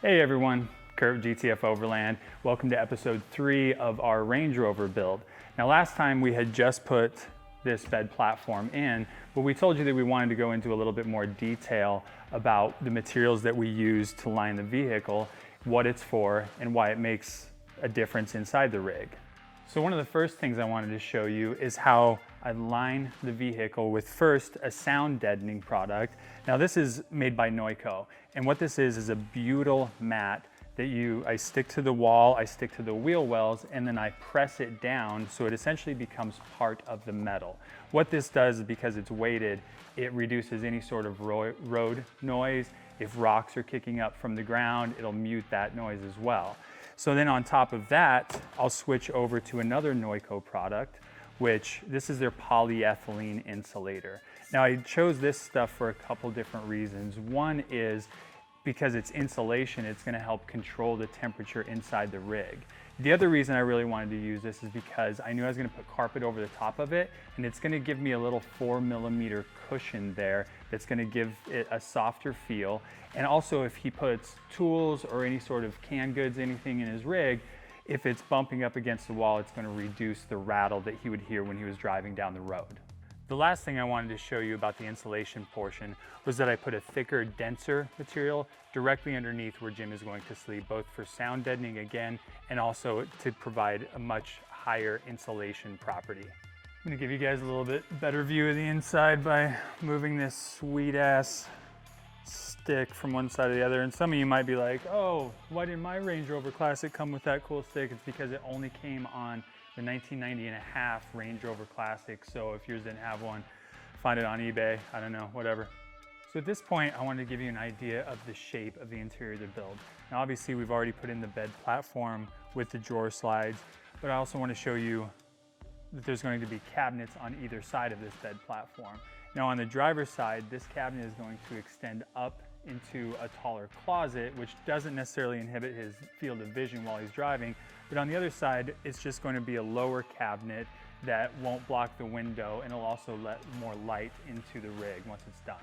Hey everyone, Kurt, GTFOverland. Welcome to episode 3 of our Range Rover build. Now last time we had just put this bed platform in, but we told you that we wanted to go into a little bit more detail about the materials that we use to line the vehicle, what it's for, and why it makes a difference inside the rig. So one of the first things I wanted to show you is how I line the vehicle with first a sound deadening product. Now this is made by Neuco, and what this is a butyl mat that I stick to the wall, I stick to the wheel wells, and then I press it down so it essentially becomes part of the metal. What this does is because it's weighted, it reduces any sort of road noise. If rocks are kicking up from the ground, it'll mute that noise as well. So then on top of that, I'll switch over to another Neuco product, which this is their polyethylene insulator. Now I chose this stuff for a couple different reasons. One is because it's insulation, it's gonna help control the temperature inside the rig. The other reason I really wanted to use this is because I knew I was gonna put carpet over the top of it, and it's gonna give me a little 4mm cushion there that's gonna give it a softer feel. And also if he puts tools or any sort of canned goods, anything in his rig, if it's bumping up against the wall, it's gonna reduce the rattle that he would hear when he was driving down the road. The last thing I wanted to show you about the insulation portion was that I put a thicker, denser material directly underneath where Jim is going to sleep, both for sound deadening again, and also to provide a much higher insulation property. I'm gonna give you guys a little bit better view of the inside by moving this sweet ass stick from one side to the other. And some of you might be like, oh, why didn't my Range Rover Classic come with that cool stick? It's because it only came on the 1990 and a half Range Rover Classic. So if yours didn't have one, find it on eBay, I don't know, whatever. So at this point, I wanted to give you an idea of the shape of the interior of the build. Now obviously we've already put in the bed platform with the drawer slides, but I also want to show you that there's going to be cabinets on either side of this bed platform. Now on the driver's side, this cabinet is going to extend up into a taller closet, which doesn't necessarily inhibit his field of vision while he's driving. But on the other side, it's just going to be a lower cabinet that won't block the window, and it'll also let more light into the rig once it's done.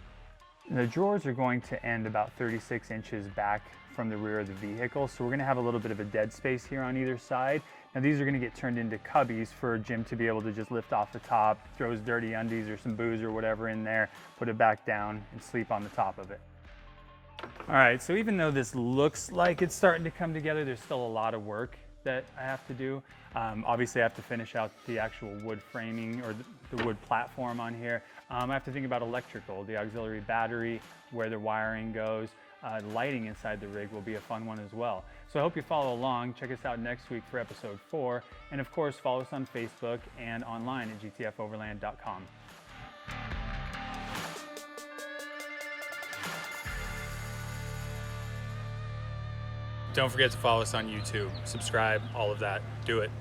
The drawers are going to end about 36 inches back from the rear of the vehicle, so we're going to have a little bit of a dead space here on either side. Now these are going to get turned into cubbies for Jim to be able to just lift off the top, throw his dirty undies or some booze or whatever in there, put it back down, and sleep on the top of it. All right, so even though this looks like it's starting to come together, there's still a lot of work that I have to do. Obviously I have to finish out the actual wood framing or the wood platform on here. I have to think about electrical, the auxiliary battery, where the wiring goes. Lighting inside the rig will be a fun one as well. So I hope you follow along. Check us out next week for episode 4. And of course, follow us on Facebook and online at GTFOverland.com. Don't forget to follow us on YouTube, subscribe, all of that. Do it.